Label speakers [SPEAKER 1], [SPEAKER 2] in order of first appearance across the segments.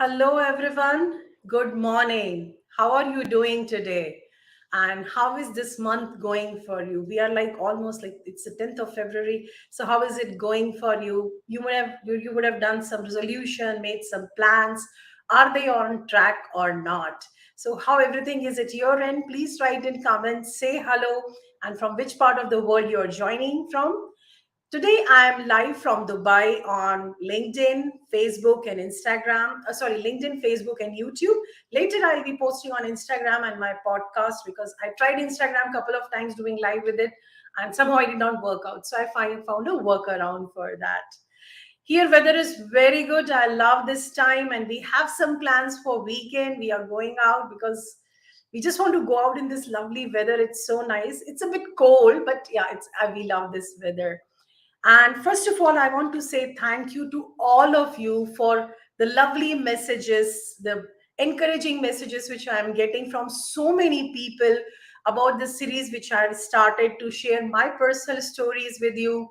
[SPEAKER 1] Hello, everyone. Good morning. How are you doing today? And how is this month going for you? We are like almost like it's the 10th of February. So how is it going for you? You would have done some resolution, made some plans. Are they on track or not? So how everything is at your end? Please write in comments, say hello, and from which part of the world you're joining from. Today, I am live from Dubai on LinkedIn, Facebook, and Instagram. LinkedIn, Facebook, and YouTube. Later, I'll be posting on Instagram and my podcast because I tried Instagram a couple of times doing live with it, and somehow it did not work out. So I found a workaround for that. Here, weather is very good. I love this time, and we have some plans for weekend. We are going out because we just want to go out in this lovely weather. It's so nice. It's a bit cold, but yeah, it's we love this weather. And first of all, I want to say thank you to all of you for the lovely messages, the encouraging messages which I am getting from so many people about this series, which I have started to share my personal stories with you,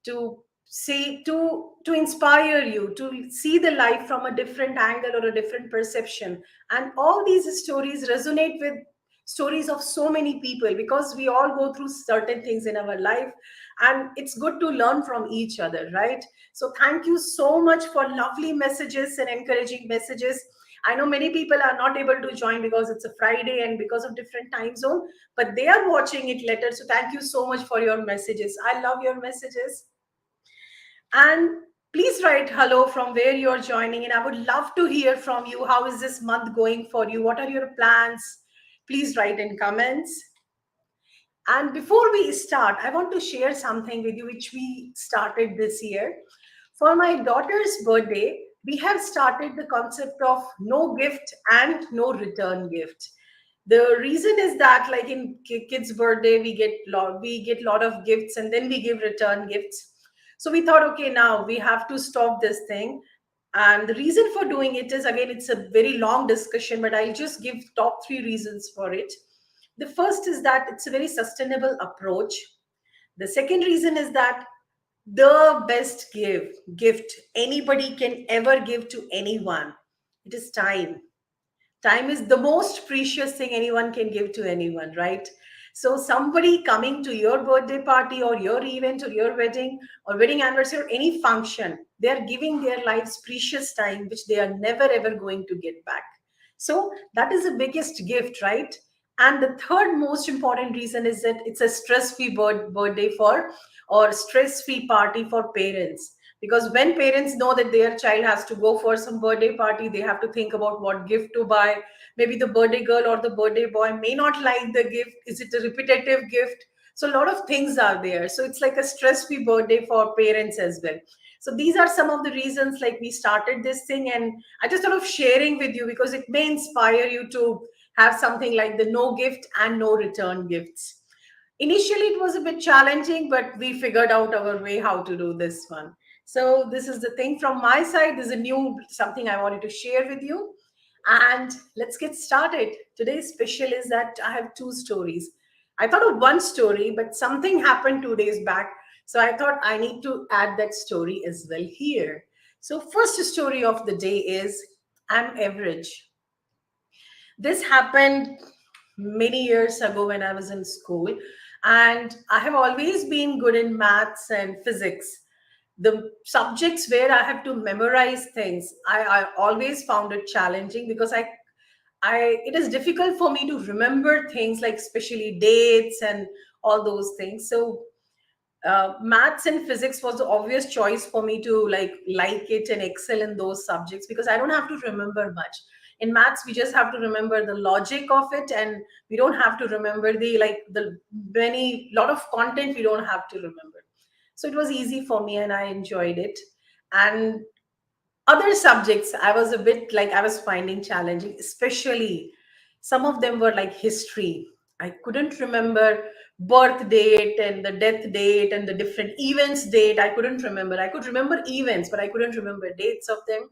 [SPEAKER 1] to see, to inspire you to see the life from a different angle or a different perception. And all these stories resonate with stories of so many people because we all go through certain things in our life, and it's good to learn from each other, right? So thank you so much for lovely messages and encouraging messages. I know many people are not able to join because it's a Friday and because of different time zone, but they are watching it later. So thank you so much for your messages. I love your messages. And please write hello from where you're joining in. I would love to hear from you. How is this month going for you? What are your plans? Please write in comments. And before we start, I want to share something with you which we started this year. For my daughter's birthday, we have started the concept of no gift and no return gift. The reason is that, like in kids' birthday, we get lot of gifts and then we give return gifts. So we thought, okay, now we have to stop this thing. And the reason for doing it is, again, it's a very long discussion, but I'll just give top three reasons for it. The first is that it's a very sustainable approach. The second reason is that the best gift anybody can ever give to anyone, it is time. Time is the most precious thing anyone can give to anyone, right? So somebody coming to your birthday party or your event or your wedding or wedding anniversary or any function, they are giving their lives precious time which they are never ever going to get back. So that is the biggest gift, right? And the third most important reason is that it's a stress-free birthday for, or stress-free party for parents. Because when parents know that their child has to go for some birthday party, they have to think about what gift to buy. Maybe the birthday girl or the birthday boy may not like the gift. Is it a repetitive gift? So a lot of things are there. So it's like a stress-free birthday for parents as well. So these are some of the reasons like we started this thing, and I just thought of sharing with you because it may inspire you to have something like the no gift and no return gifts. Initially, it was a bit challenging, but we figured out our way how to do this one. So this is the thing from my side. This is a new something I wanted to share with you. And let's get started. Today's special is that I have two stories. I thought of one story, but something happened 2 days back. So I thought I need to add that story as well here. So first story of the day is I'm average. This happened many years ago when I was in school, and I have always been good in maths and physics. The subjects where I have to memorize things, I always found it challenging because it is difficult for me to remember things like especially dates and all those things. So maths and physics was the obvious choice for me to like it and excel in those subjects because I don't have to remember much. In maths we just have to remember the logic of it, and we don't have to remember the many lot of content we don't have to remember. So it was easy for me and I enjoyed it. And other subjects I was a bit like I was finding challenging, especially some of them were like history. I couldn't remember birth date and the death date and the different events date. I couldn't remember. I could remember events, but I couldn't remember dates of them.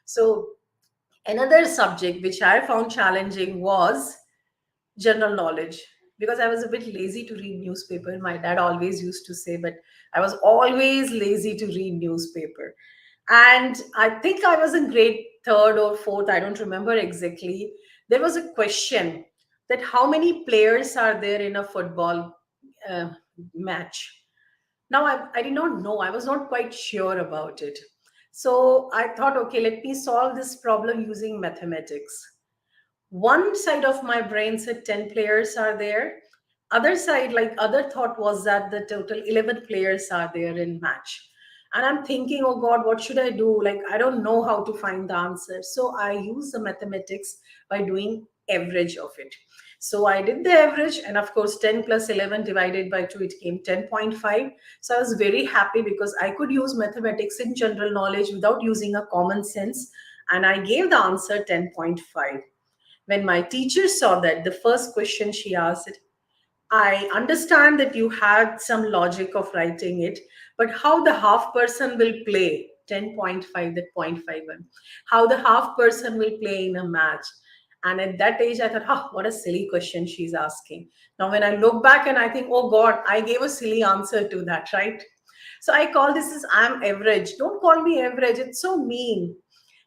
[SPEAKER 1] So another subject which I found challenging was general knowledge, because I was a bit lazy to read newspaper. My dad always used to say, but I was always lazy to read newspaper. And I think I was in grade third or fourth, I don't remember exactly, there was a question that how many players are there in a football uh, match. Now, I did not know, I was not quite sure about it. So I thought, okay, let me solve this problem using mathematics. One side of my brain said 10 players are there. Other side, like other thought was that the total 11 players are there in match. And I'm thinking, oh God, what should I do? Like, I don't know how to find the answer. So I use the mathematics by doing average of it. So I did the average, and of course, 10 plus 11 divided by 2, it came 10.5. So I was very happy because I could use mathematics in general knowledge without using a common sense. And I gave the answer 10.5. When my teacher saw that, the first question she asked, I understand that you had some logic of writing it, but how the half person will play 10.5, that 0.51, how the half person will play in a match. And at that age, I thought, oh, what a silly question she's asking. Now, when I look back and I think, oh God, I gave a silly answer to that, right? So I call this as I'm average. Don't call me average. It's so mean.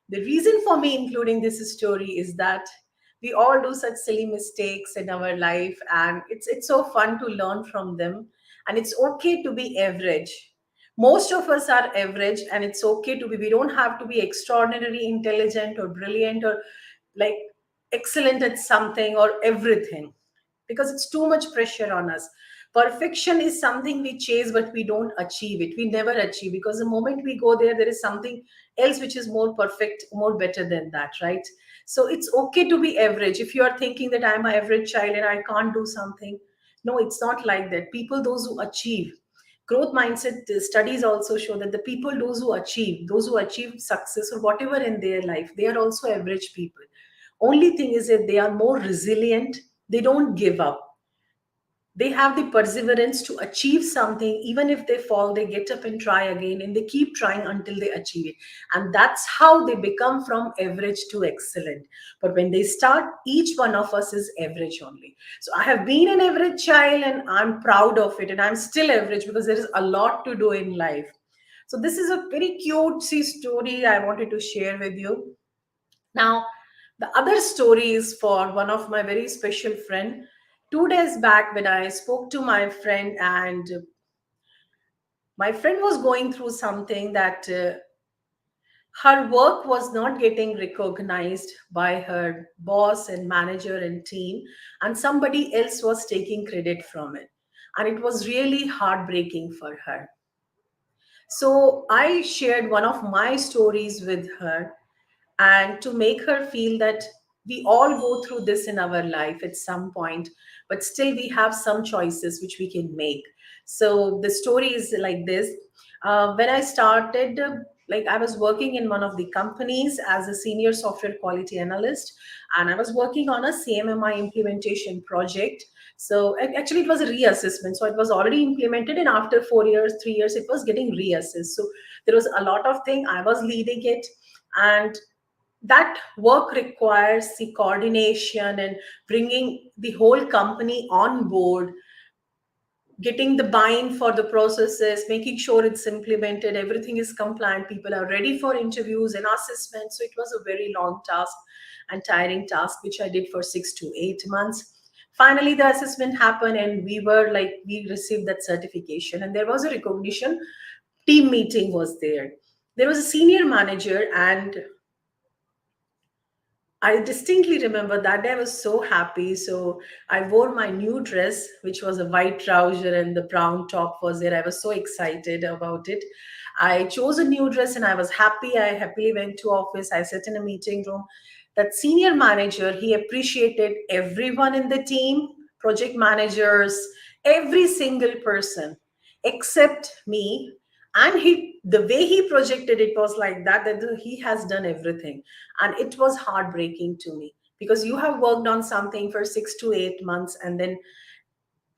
[SPEAKER 1] The reason for me including this story is that we all do such silly mistakes in our life, and it's so fun to learn from them. And it's okay to be average. Most of us are average, and it's okay to be. We don't have to be extraordinarily intelligent or brilliant or like excellent at something or everything, because it's too much pressure on us. Perfection is something we chase, but we don't achieve it. We never achieve, because the moment we go there, there is something else which is more perfect, more better than that, right? So it's okay to be average. If you are thinking that I'm an average child and I can't do something, no, it's not like that. People, those who achieve, growth mindset studies also show that the people, those who achieve success or whatever in their life, they are also average people. Only thing is that they are more resilient. They don't give up. They have the perseverance to achieve something. Even if they fall, they get up and try again, and they keep trying until they achieve it. And that's how they become from average to excellent. But when they start, each one of us is average only. So I have been an average child, and I'm proud of it, and I'm still average because there is a lot to do in life. So this is a very cutesy story I wanted to share with you. Now, the other story is for one of my very special friend. 2 days back, when I spoke to my friend, and my friend was going through something that her work was not getting recognized by her boss and manager and team, and somebody else was taking credit from it. And it was really heartbreaking for her. So I shared one of my stories with her, and to make her feel that we all go through this in our life at some point, but still we have some choices which we can make. So the story is like this. When I started, like I was working in one of the companies as a senior software quality analyst, and I was working on a CMMI implementation project. So actually it was a reassessment. So it was already implemented, and after 4 years, 3 years, it was getting reassessed. So there was a lot of thing. I was leading it, and that work requires the coordination and bringing the whole company on board, getting the buy-in for the processes, making sure it's implemented, everything is compliant, people are ready for interviews and assessments. So it was a very long task and tiring task, which I did for 6 to 8 months. Finally, the assessment happened, and we received that certification, and there was a recognition team meeting was there. There was a senior manager, and I distinctly remember that day I was so happy. So I wore my new dress, which was a white trouser and the brown top was there. I was so excited about it. I chose a new dress and I was happy. I happily went to office. I sat in a meeting room. That senior manager, he appreciated everyone in the team, project managers, every single person except me. And the way he projected it was like that he has done everything. And it was heartbreaking to me, because you have worked on something for 6 to 8 months, and then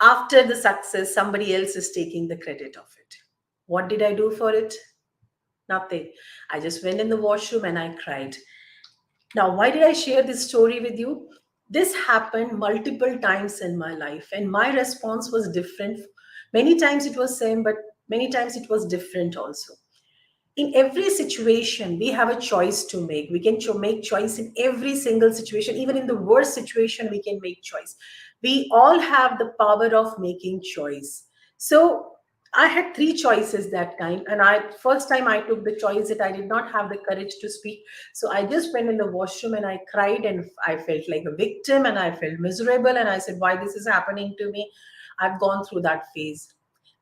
[SPEAKER 1] after the success, somebody else is taking the credit of it. What did I do for it? Nothing. I just went in the washroom and I cried. Now, why did I share this story with you? This happened multiple times in my life, and my response was different. Many times it was same, but many times it was different also. in every situation we have a choice to make. We can make choice in every single situation. Even in the worst situation we can make choice. We all have the power of making choice. So I had three choices that time, and I first time I took the choice that I did not have the courage to speak. So I just went in the washroom and I cried, and I felt like a victim and I felt miserable, and I said, why this is happening to me? I've gone through that phase.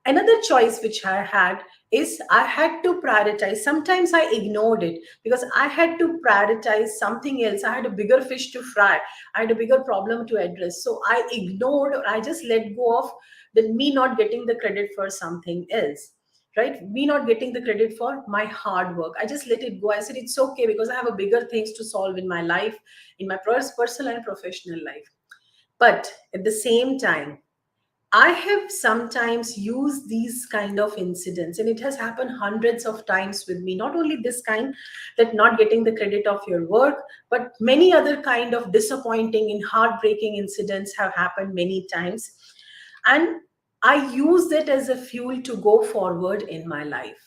[SPEAKER 1] Another choice which I had is I had to prioritize. Sometimes I ignored it because I had to prioritize something else. I had a bigger fish to fry. I had a bigger problem to address. So I ignored, or I just let go of the me not getting the credit for something else. Right? Me not getting the credit for my hard work. I just let it go. I said it's okay because I have a bigger things to solve in my life, in my personal and professional life. But at the same time, I have sometimes used these kind of incidents, and it has happened hundreds of times with me. Not only this kind, that not getting the credit of your work, but many other kind of disappointing and heartbreaking incidents have happened many times. And I use it as a fuel to go forward in my life.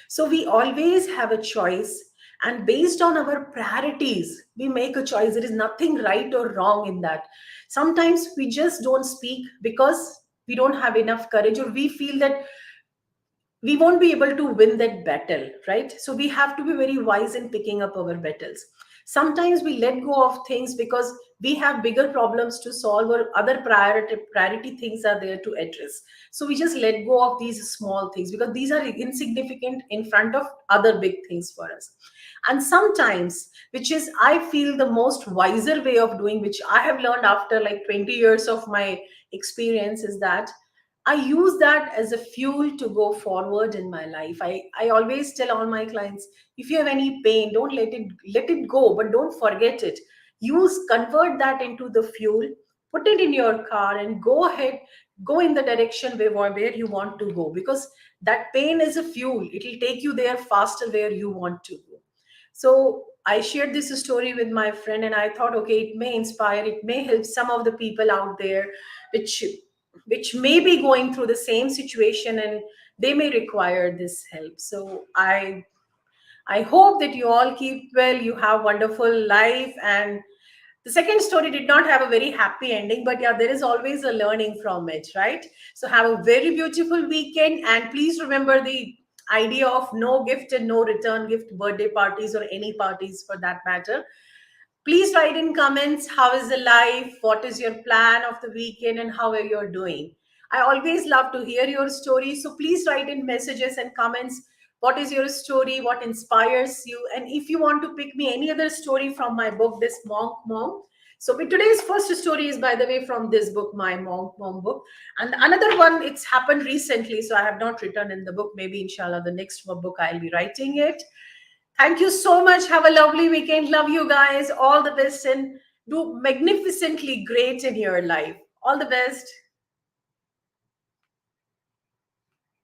[SPEAKER 1] So we always have a choice, and based on our priorities, we make a choice. There is nothing right or wrong in that. Sometimes we just don't speak because we don't have enough courage, or we feel that we won't be able to win that battle, right? So we have to be very wise in picking up our battles. Sometimes we let go of things because we have bigger problems to solve, or other priority things are there to address. So we just let go of these small things because these are insignificant in front of other big things for us. And sometimes, which is I feel the most wiser way of doing, which I have learned after like 20 years of my experience, is that I use that as a fuel to go forward in my life. I always tell all my clients, if you have any pain, don't let it go, but don't forget it. Convert that into the fuel, put it in your car and go ahead, go in the direction where you want to go, because that pain is a fuel. It will take you there faster where you want to go. So I shared this story with my friend, and I thought, okay, it may inspire, it may help some of the people out there, which which may be going through the same situation, and they may require this help. So I hope that you all keep well, you have wonderful life. And the second story did not have a very happy ending, but yeah, there is always a learning from it, right? So have a very beautiful weekend, and please remember the idea of no gift and no return gift, birthday parties or any parties for that matter. Please write in comments, how is the life, what is your plan of the weekend, and how are you doing. I always love to hear your story, so please write in messages and comments. What is your story? What inspires you? And if you want to pick me any other story from my book, this Monk Mom. So today's first story is, by the way, from this book, my Monk Mom book. And another one, it's happened recently, so I have not written in the book. Maybe inshallah, the next book I'll be writing it. Thank you so much. Have a lovely weekend. Love you guys. All the best, and do magnificently great in your life. All the best.